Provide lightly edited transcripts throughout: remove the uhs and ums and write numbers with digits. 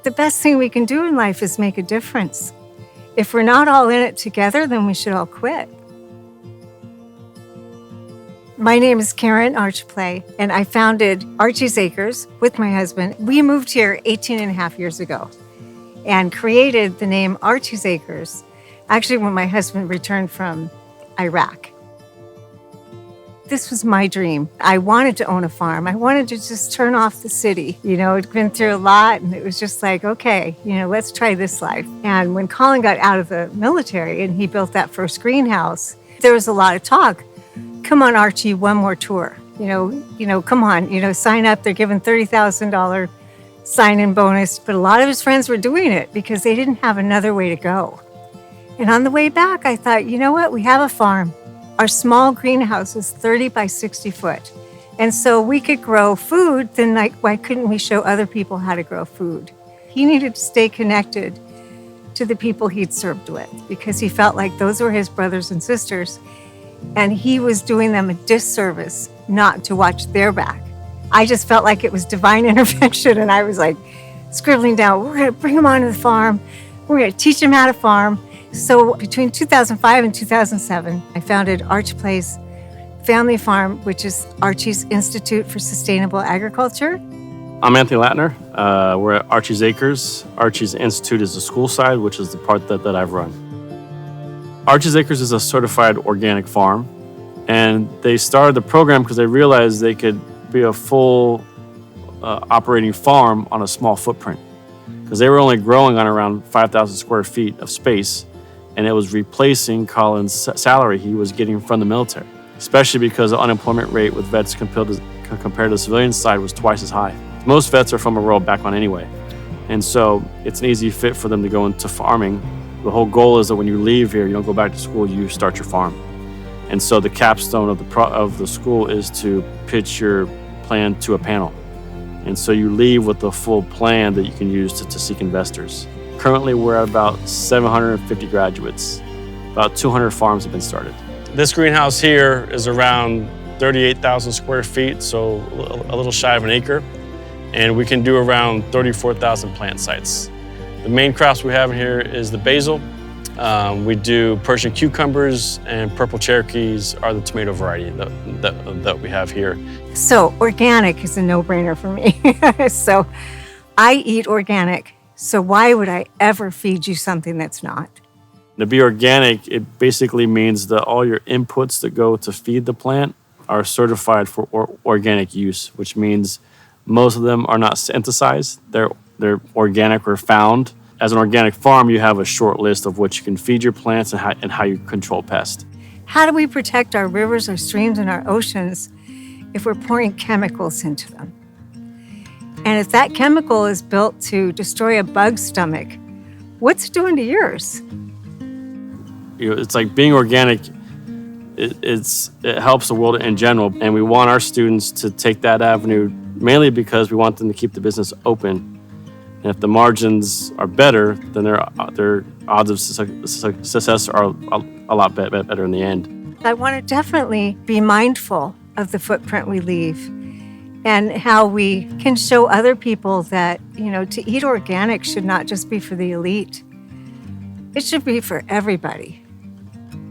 The best thing we can do in life is make a difference. If we're not all in it together, then we should all quit. My name is Karen Archplay, and I founded Archies Acres with my husband. We moved here 18 and a half years ago and created the name Archies Acres, actually when my husband returned from Iraq. This was my dream. I wanted to own a farm. I wanted to just turn off the city. I'd been through a lot, and it was just like, okay, let's try this life. And when Colin got out of the military and he built that first greenhouse, there was a lot of talk. Come on, Archie, one more tour. Come on, sign up. They're giving $30,000 sign-in bonus. But a lot of his friends were doing it because they didn't have another way to go. And on the way back, I thought, you know what? We have a farm. Our small greenhouse is 30 by 60 foot. And so we could grow food, then why couldn't we show other people how to grow food? He needed to stay connected to the people he'd served with because he felt like those were his brothers and sisters. And he was doing them a disservice not to watch their back. I just felt like it was divine intervention. And I was like scribbling down, we're going to bring them onto the farm. We're going to teach them how to farm. So between 2005 and 2007, I founded Archplay's family farm, which is Archies Institute for Sustainable Agriculture. I'm Anthony Latner. We're at Archies Acres. Archies Institute is the school side, which is the part that I've run. Archies Acres is a certified organic farm, and they started the program because they realized they could be a full operating farm on a small footprint because they were only growing on around 5,000 square feet of space. And it was replacing Colin's salary he was getting from the military, especially because the unemployment rate with vets compared to the civilian side was twice as high. Most vets are from a rural background anyway. And so it's an easy fit for them to go into farming. The whole goal is that when you leave here, you don't go back to school, you start your farm. And so the capstone of the school is to pitch your plan to a panel. And so you leave with a full plan that you can use to seek investors. Currently, we're at about 750 graduates. About 200 farms have been started. This greenhouse here is around 38,000 square feet, so a little shy of an acre. And we can do around 34,000 plant sites. The main crops we have in here is the basil. We do Persian cucumbers, and purple Cherokees are the tomato variety that we have here. So organic is a no-brainer for me. So I eat organic. So why would I ever feed you something that's not? To be organic, it basically means that all your inputs that go to feed the plant are certified for organic use, which means most of them are not synthesized. They're organic or found. As an organic farm, you have a short list of what you can feed your plants and how you control pests. How do we protect our rivers, our streams, and our oceans if we're pouring chemicals into them? And if that chemical is built to destroy a bug's stomach, what's it doing to yours? It's like being organic, it helps the world in general. And we want our students to take that avenue mainly because we want them to keep the business open. And if the margins are better, then their odds of success are a lot better in the end. I want to definitely be mindful of the footprint we leave. And how we can show other people that, to eat organic should not just be for the elite. It should be for everybody.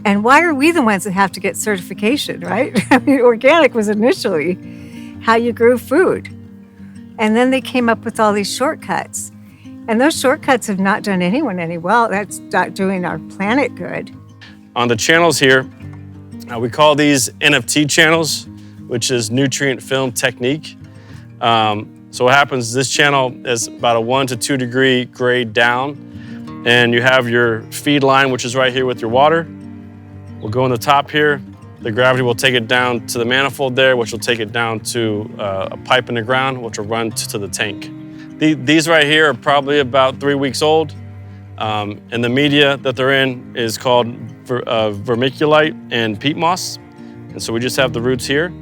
And why are we the ones that have to get certification, right? I mean, organic was initially how you grew food. And then they came up with all these shortcuts. And those shortcuts have not done anyone any well. That's not doing our planet good. On the channels here, we call these NFT channels, which is nutrient film technique. So what happens is this channel is about a 1 to 2 degree grade down, and you have your feed line, which is right here with your water. We'll go on the top here. The gravity will take it down to the manifold there, which will take it down to a pipe in the ground, which will run to the tank. These right here are probably about 3 weeks old, and the media that they're in is called vermiculite and peat moss. And so we just have the roots here,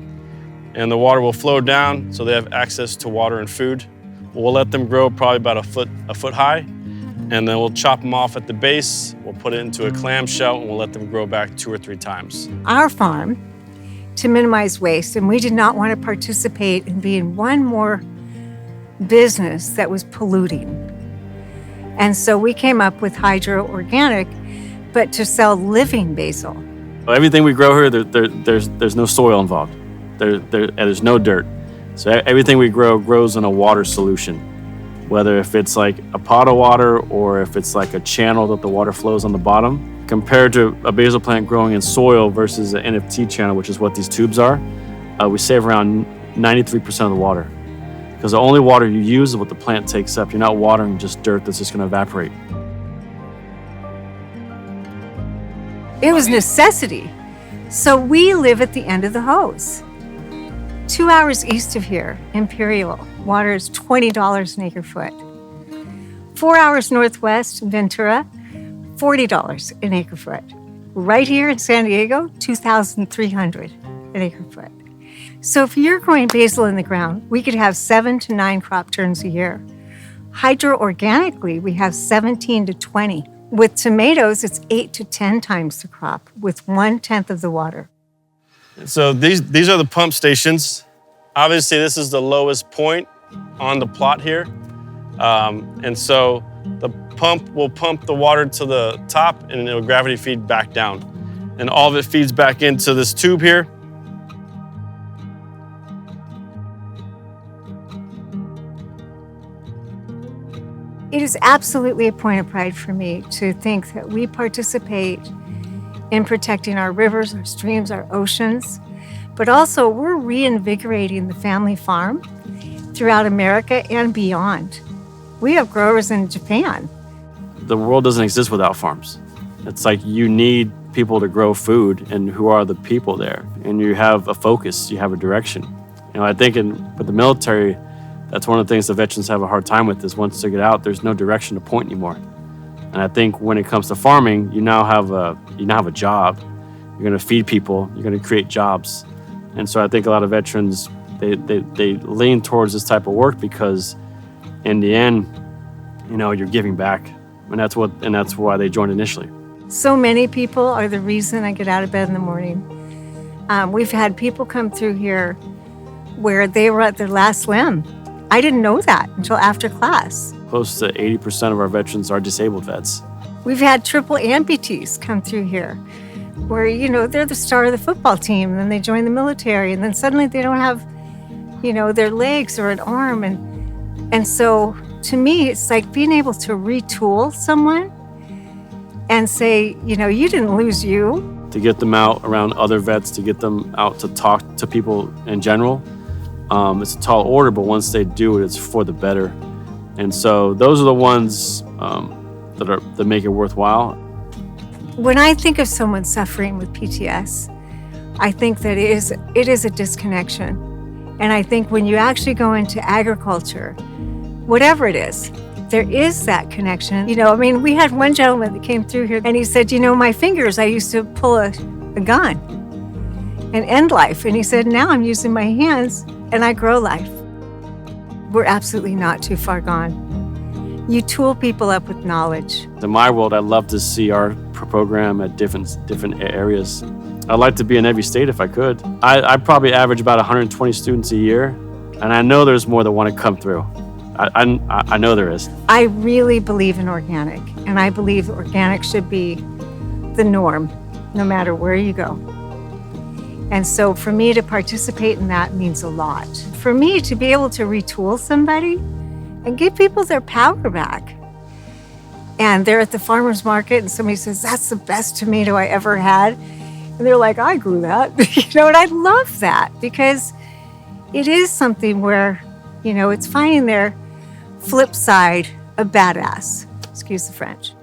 and the water will flow down so they have access to water and food. We'll let them grow probably about a foot high, and then we'll chop them off at the base. We'll put it into a clamshell, and we'll let them grow back 2 or 3 times. Our farm, to minimize waste, and we did not want to participate in being one more business that was polluting. And so we came up with Hydro Organic, but to sell living basil. Everything we grow here, there's no soil involved. There's no dirt. So everything we grow grows in a water solution, whether if it's like a pot of water or if it's like a channel that the water flows on the bottom. Compared to a basil plant growing in soil versus an NFT channel, which is what these tubes are, we save around 93% of the water. Because the only water you use is what the plant takes up. You're not watering just dirt that's just going to evaporate. It was necessity. So we live at the end of the hose. 2 hours east of here, Imperial, water is $20 an acre foot. 4 hours northwest, Ventura, $40 an acre foot. Right here in San Diego, $2,300 an acre foot. So if you're growing basil in the ground, we could have 7 to 9 crop turns a year. Hydro-organically, we have 17 to 20. With tomatoes, it's 8 to 10 times the crop with 1/10 of the water. So these are the pump stations. Obviously, this is the lowest point on the plot here. And so the pump will pump the water to the top and it'll gravity feed back down. And all of it feeds back into this tube here. It is absolutely a point of pride for me to think that we participate in protecting our rivers, our streams, our oceans, but also we're reinvigorating the family farm throughout America and beyond. We have growers in Japan. The world doesn't exist without farms. It's like you need people to grow food, and who are the people there? And you have a focus, you have a direction. You know, I think with the military, that's one of the things the veterans have a hard time with is once they get out, there's no direction to point anymore. And I think when it comes to farming, you now have a job. You're going to feed people. You're going to create jobs. And so I think a lot of veterans they lean towards this type of work because, in the end, you know, you're giving back, and that's why they joined initially. So many people are the reason I get out of bed in the morning. We've had people come through here where they were at their last limb. I didn't know that until after class. Close to 80% of our veterans are disabled vets. We've had triple amputees come through here where, you know, they're the star of the football team, and then they join the military, and then suddenly they don't have, you know, their legs or an arm. And so to me, it's like being able to retool someone and say, you know, you didn't lose you. To get them out around other vets, to get them out to talk to people in general, it's a tall order, but once they do it, it's for the better. And so those are the ones that make it worthwhile. When I think of someone suffering with PTS, I think that it is a disconnection. And I think when you actually go into agriculture, whatever it is, there is that connection. You know, I mean, we had one gentleman that came through here and he said, you know, my fingers, I used to pull a gun and end life. And he said, now I'm using my hands and I grow life. We're absolutely not too far gone. You tool people up with knowledge. In my world, I love to see our program at different areas. I'd like to be in every state if I could. I probably average about 120 students a year, and I know there's more that want to come through. I know there is. I really believe in organic, and I believe organic should be the norm, no matter where you go. And so for me to participate in that means a lot. For me to be able to retool somebody and give people their power back. And they're at the farmer's market and somebody says, that's the best tomato I ever had. And they're like, I grew that. You know, and I love that because it is something where, you know, it's finding their flip side of badass. Excuse the French.